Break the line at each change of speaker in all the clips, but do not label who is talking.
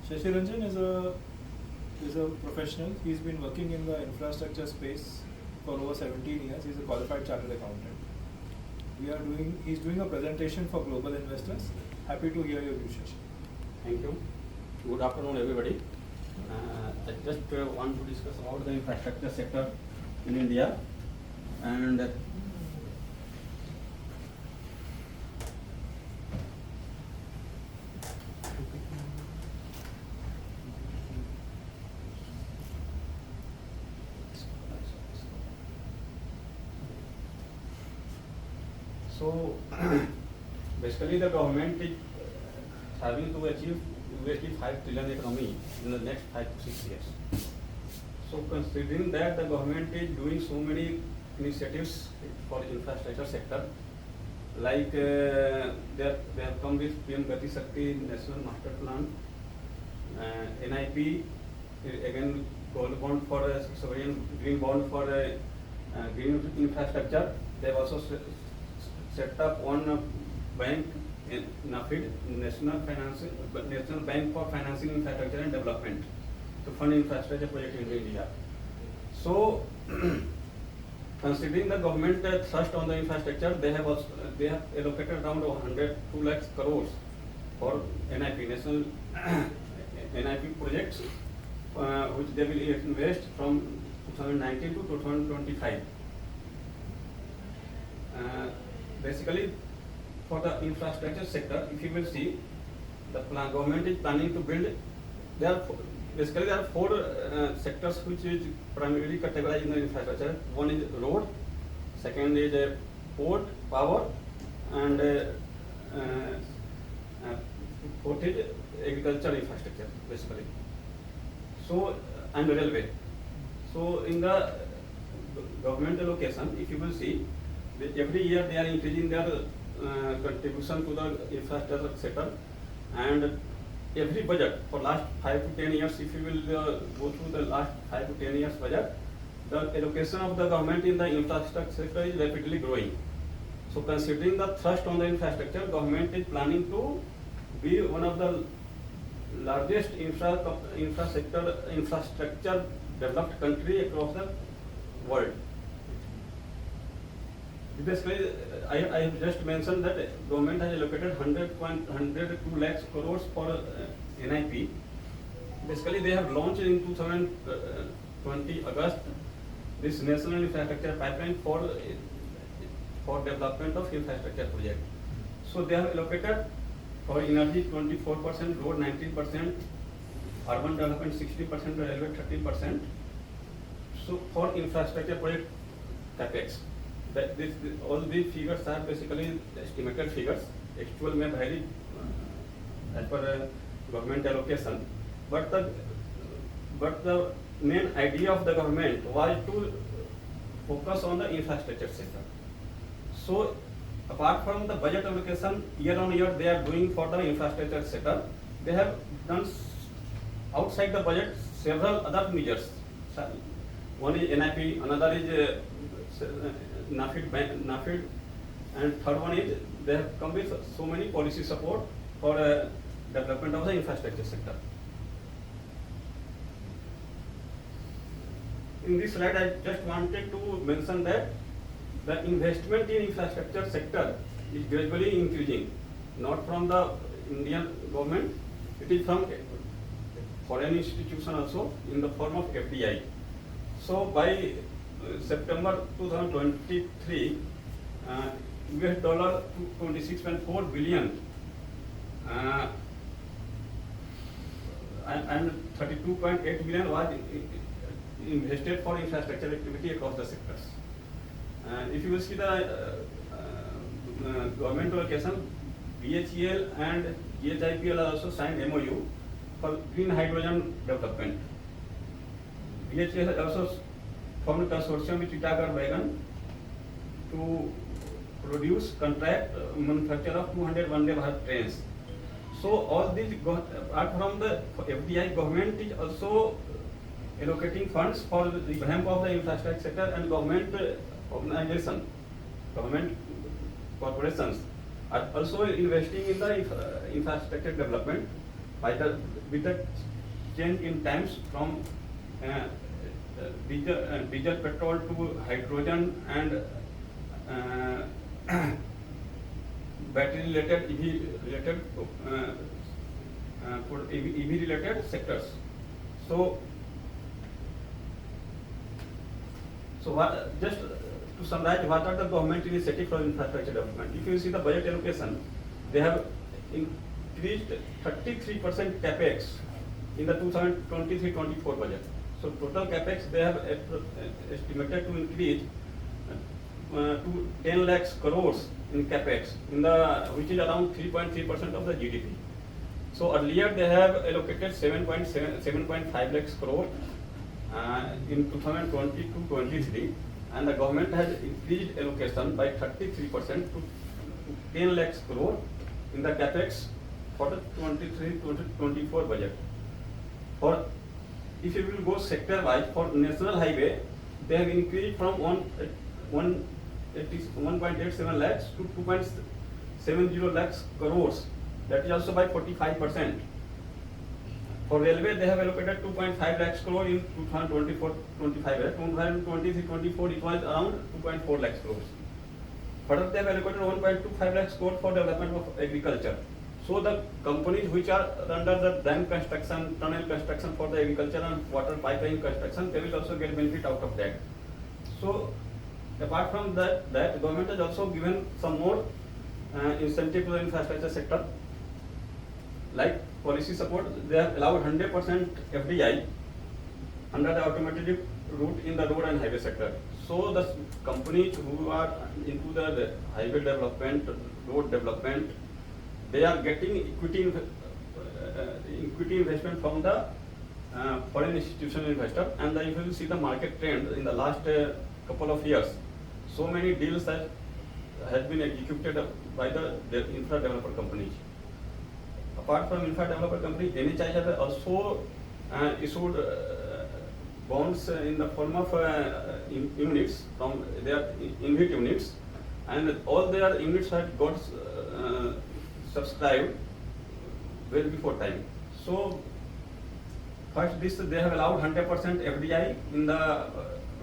Shashi Ranjan is a professional. He's been working in the infrastructure space for over 17 years. He's a qualified chartered accountant. He's doing a presentation for global investors. Happy to hear your view, Shashi.
Thank you. Good afternoon, everybody. I just want to discuss about the infrastructure sector in India, and so basically the government is having to achieve USD 5 trillion economy in the next 5 to 6 years. So considering that the government is doing so many initiatives for infrastructure sector, like they have come with PM Gati Shakti National Master Plan, NIP, again gold bond for sovereign green bond for green infrastructure. They have also set up one bank in NAFID, National Bank for Financing Infrastructure and Development, to fund infrastructure project in India. So, considering the government thrust on the infrastructure, they have allocated around 102 lakhs crores for NIP, National NIP projects, which they will invest from 2019 to 2025. Basically, for the infrastructure sector, if you will see, the government is planning to build. There are four sectors which is primarily categorized in the infrastructure. One is road, second is port, power, and fourth is agriculture infrastructure, basically. So, and railway. So, in the government allocation, if you will see, every year they are increasing their contribution to the infrastructure sector, and every budget for last 5 to 10 years, if you will go through the last 5 to 10 years budget, the allocation of the government in the infrastructure sector is rapidly growing. So considering the thrust on the infrastructure, government is planning to be one of the largest infrastructure developed country across the world. Basically, I have just mentioned that government has allocated 102 lakhs crores for NIP. Basically, they have launched in 2020 August this national infrastructure pipeline for development of infrastructure project. So they have allocated for energy 24%, road 19%, urban development 60%, railway 13%. So for infrastructure project capex. All these figures are basically estimated figures. Actual may vary as per government allocation. But the main idea of the government was to focus on the infrastructure sector. So apart from the budget allocation, year on year they are doing for the infrastructure sector. They have done outside the budget several other measures. One is NIP, another is NAFID, and third one is they have come with so many policy support for development of the infrastructure sector. In this slide, I just wanted to mention that the investment in infrastructure sector is gradually increasing, not from the Indian government, it is from foreign institution also in the form of FDI. So by September 2023, US dollar $26.4 billion and 32.8 billion was invested for infrastructure activity across the sectors. If you will see the government allocation, BHEL and GHIPL also signed MOU for green hydrogen development. BHEL has also formed a consortium with Titagarh Wagon to produce contract manufacture of 200 Vande Bharat trains. So all these, apart from the FDI, government is also allocating funds for the revamp of the infrastructure sector, and government organization, government corporations are also investing in the infrastructure development. with the change in times from diesel petrol to hydrogen and battery related EV related for EV related sectors. So what, just to summarize, what are the government initiatives for infrastructure development? If you see the budget allocation, they have increased 33% capex in the 2023-24 budget. So total capex they have estimated to increase to 10 lakhs crores in capex, which is around 3.3% of the GDP. So earlier they have allocated 7.5 lakhs crore in 2022-23, and the government has increased allocation by 33% to 10 lakhs crore in the capex for the 23-24 budget. For if you will go sector wise, for national highway, they have increased from 1.87 lakhs to 2.70 lakhs crores. That is also by 45%. For railway, they have allocated 2.5 lakhs crore in 2024-25. 2023-24, it was around 2.4 lakhs crores. Further, they have allocated 1.25 lakhs crore for development of agriculture. So the companies which are under the dam construction, tunnel construction for the agriculture and water pipeline construction, they will also get benefit out of that. So apart from that, the government has also given some more incentive to the infrastructure sector. Like policy support, they have allowed 100% FDI under the automated route in the road and highway sector. So the companies who are into the highway development, road development, they are getting equity investment from the foreign institutional investor. And if you see the market trend in the last couple of years, so many deals that has been executed by the infra developer companies. Apart from infra developer company, NHAI has also issued bonds in the form of units from their InvIT units, and all their units had got subscribed well before time. So first, they have allowed 100% FDI in the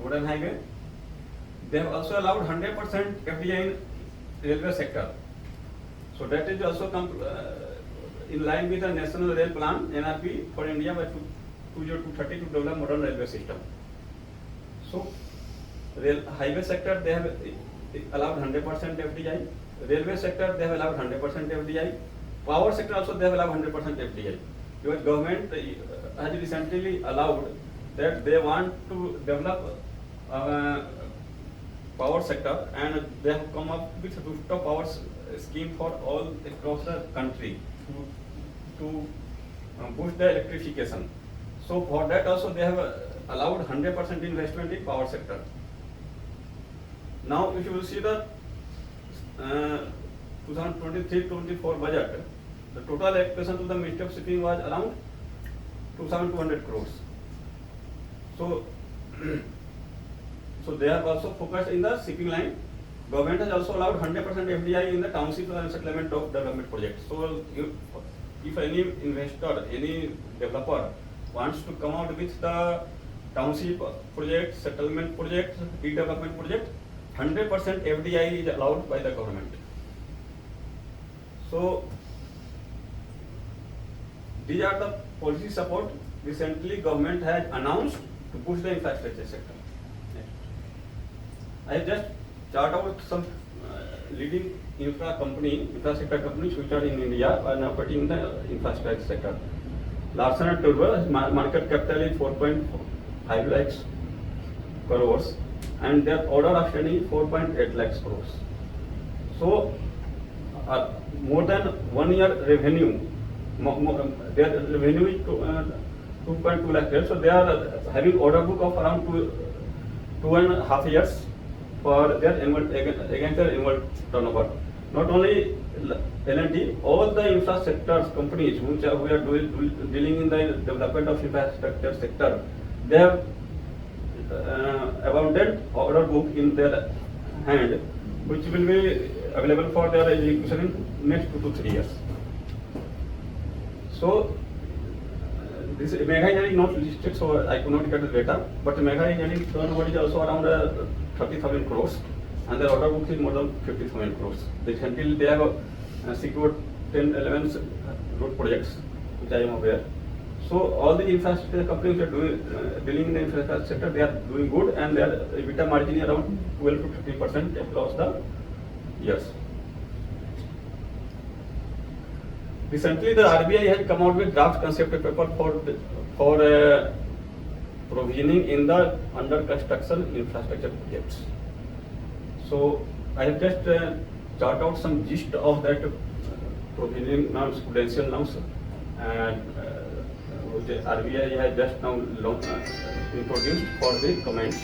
road and highway. They have also allowed 100% FDI in railway sector. So that is also in line with the National Rail Plan (NRP) for India by 2030 to develop modern railway system. So highway sector they have allowed 100% FDI. Railway sector they have allowed 100% FDI. Power sector also they have allowed 100% FDI. Because government has recently allowed that they want to develop power sector, and they have come up with rooftop power scheme for all across the country to boost the electrification. So for that also they have allowed 100% investment in power sector. Now if you will see the 2023-24 budget, the total allocation to the Ministry of Shipping was around 2,200 crores. So they have also focused in the shipping line. Government has also allowed 100% FDI in the township and settlement of development projects. So if any investor, any developer wants to come out with the township project, settlement project, redevelopment project, 100% FDI is allowed by the government. So these are the policy support recently government has announced to push the infrastructure sector. I just chart out some leading infrastructure companies which are in India are now operating in the infrastructure sector. Larsen & Toubro market capital is 4.5 lakhs crores, and their order outstanding is 4.8 lakhs crores. So more than 1 year revenue, their revenue is 2.2 lakh crores. So they are having order book of around 2.5 years for their against their annual turnover. Not only L&T, all the infrastructure companies who are dealing in the development of infrastructure sector, they have abundant order book in their hand, which will be available for their execution in next 2 to 3 years. So This mega engineering not listed, so I could not get the data. But mega engineering turnover is also around 30,000 crores, and their order book is more than 50,000 crores. Until they have secured 10, 11 road projects, which I am aware. So all the infrastructure companies are dealing in the infrastructure sector, they are doing good, and their EBITDA margin is around 12 to 13% across the years. Recently, the RBI has come out with draft concept paper for provisioning in the under construction infrastructure projects. So I have just chart out some gist of that provisioning norms, prudential norms, and which RBI has just now introduced for the comments.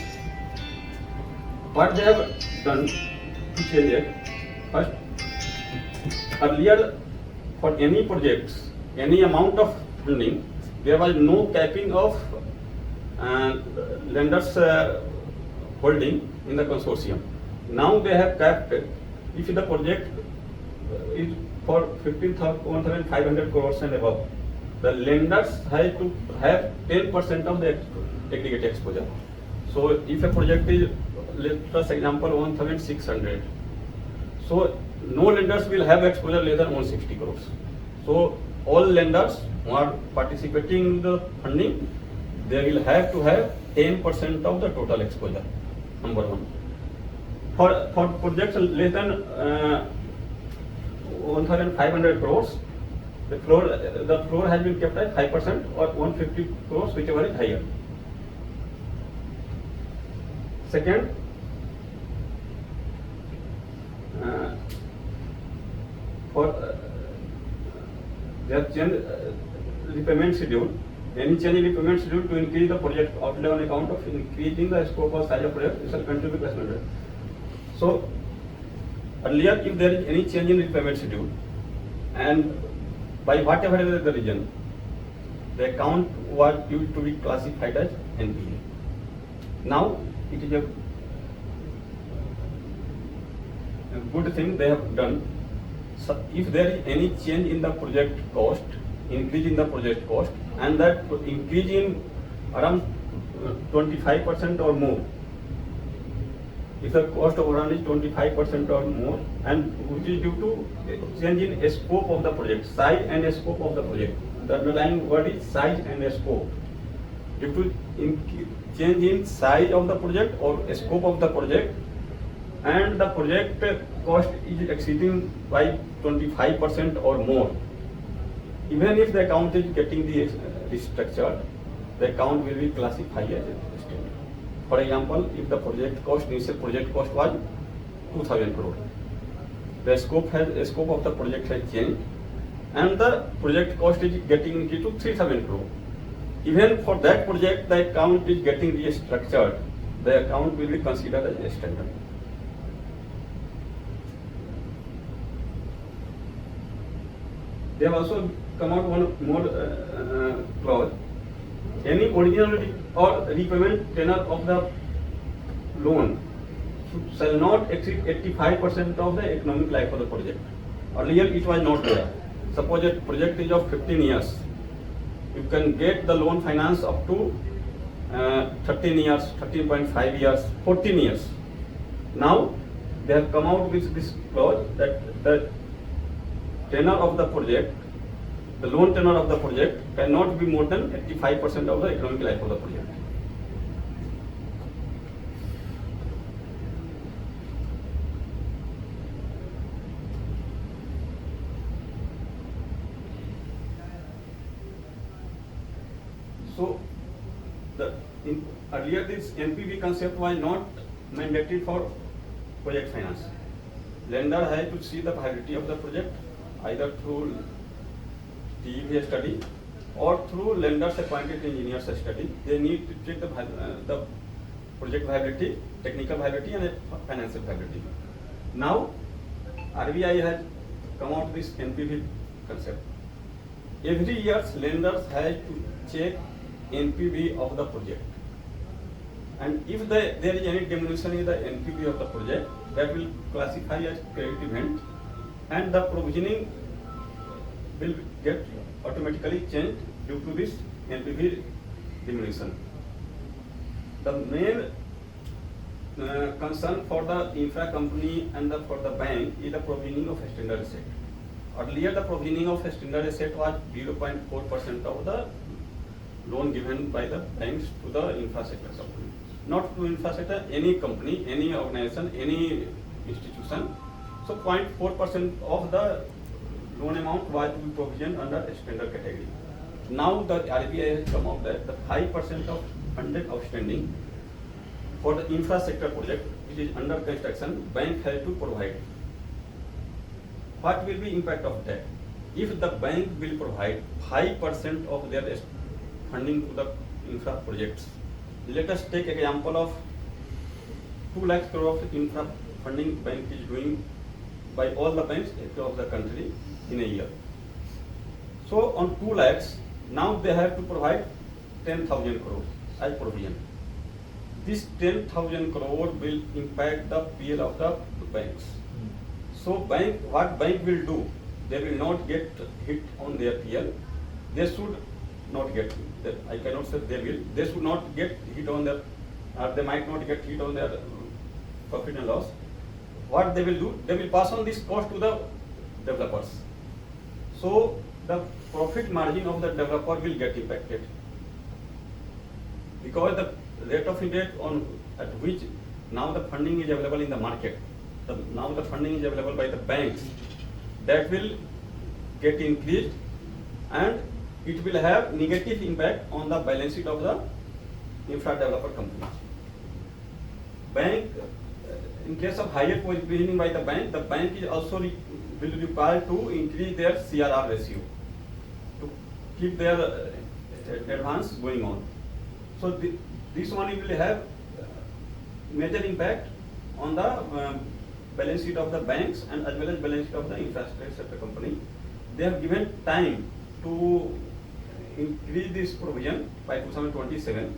What they have done to change it? First, earlier, for any projects, any amount of funding, there was no capping of lenders' holding in the consortium. Now they have capped, if the project is for 1,500 crores and above, the lenders have to have 10% of the aggregate exposure. So if a project is, let us example, 1,600, so no lenders will have exposure less than 160 crores. So all lenders who are participating in the funding, they will have to have 10% of the total exposure, number one. For projects less than 1,500 crores, the floor has been kept at 5% or 150 crores, whichever is higher. Second, they have changed repayment schedule. Any change in repayment schedule to increase the project outlay on account of increasing the scope or size of project is continue to be considered. So earlier, if there is any change in repayment schedule, and by whatever is the reason, the account was used to be classified as NPA. Now it is a good thing they have done. So if there is any change in the project cost, increase in the project cost, and that increase in around 25% or more, if the cost overrun is 25% or more, and which is due to change in scope of the project, size and scope of the project. The underlying word is size and scope. Due to change in size of the project or scope of the project, and the project cost is exceeding by 25% or more, even if the account is getting restructured, the account will be classified as a state. For example, if the initial project cost was 2,000 crore, the scope of the project has changed, and the project cost is getting increased to 3,000 crore. Even for that project, the account is getting restructured, the account will be considered as a standard. They have also come out one more clause. Any original or repayment tenor of the loan shall not exceed 85% of the economic life of the project. Earlier it was not there. Suppose a project is of 15 years, you can get the loan finance up to 13 years, 13.5 years, 14 years. Now they have come out with this clause that the tenor of the project, the loan tenor of the project cannot be more than 85% of the economic life of the project. So, earlier this NPV concept was not mandated for project finance. Lender has to see the viability of the project either through TEV study or through lenders appointed engineers study. They need to check the project viability, technical viability, and financial viability. Now, RBI has come out with this NPV concept. Every year, lenders have to check NPV of the project, and if there is any diminution in the NPV of the project, that will classify as credit event, and the provisioning will get automatically changed due to this NPV diminution. The main concern for the infra company and for the bank is the provisioning of standard asset. Earlier, the provisioning of standard asset was 0.4% of the loan given by the banks to the infrastructure company. Not to infrastructure, any company, any organization, any institution. So 0.4% of the loan amount was to be provisioned under standard category. Now the RBI has come out that the 5% of funded outstanding for the infrastructure project which is under construction, bank has to provide. What will be impact of that? If the bank will provide 5% of their funding to the infra projects, let us take example of 2 lakh crore of infra funding bank is doing by all the banks across the country in a year. So on 2 lakhs, now they have to provide 10,000 crores as provision. This 10,000 crore will impact the PL of the banks. So what bank will do? They will not get hit on their PL. They should not get. I cannot say they will. They should not get hit on their. They might not get hit on their profit and loss. What they will do? They will pass on this cost to the developers. So the profit margin of the developer will get impacted because the rate of interest at which now the funding is available in the market. Now the funding is available by the banks, that will get increased and it will have negative impact on the balance sheet of the infra developer companies. Bank, in case of higher provisioning by the bank is also will be required to increase their CRR ratio to keep their advance going on. So this one will have major impact on the balance sheet of the banks and as well as balance sheet of the infrastructure sector company. They have given time to increase this provision by 2027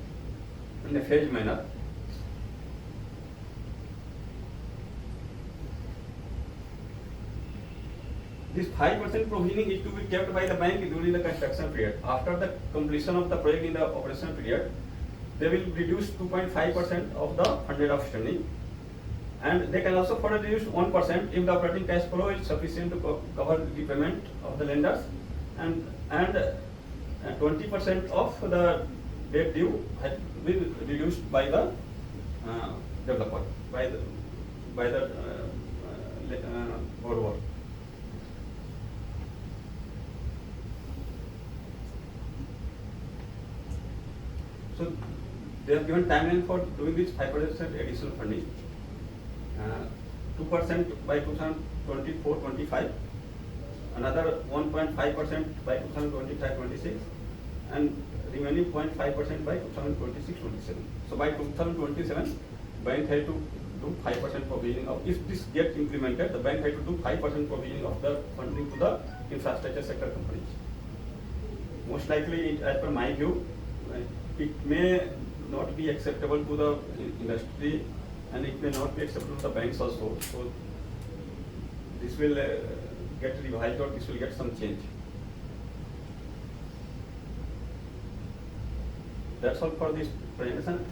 in a phased manner. This 5% provisioning is to be kept by the bank during the construction period. After the completion of the project in the operation period, they will reduce 2.5% of the funded outstanding. And they can also further reduce 1% if the operating cash flow is sufficient to cover the payment of the lenders, and 20% of the debt due will be reduced by the developer, by the borrower. So they have given timeline for doing this 5% additional funding. 2% by 2024-25, another 1.5% by 2025-26, and remaining 0.5% by 2026-27. So by 2027, bank had to do 5% provisioning of. If this gets implemented, the bank had to do 5% provisioning of the funding to the infrastructure sector companies. Most likely, as per my view, it may not be acceptable to the industry, and it may not be acceptable to the banks also. So this will get revised, or this will get some change. That's all for this presentation.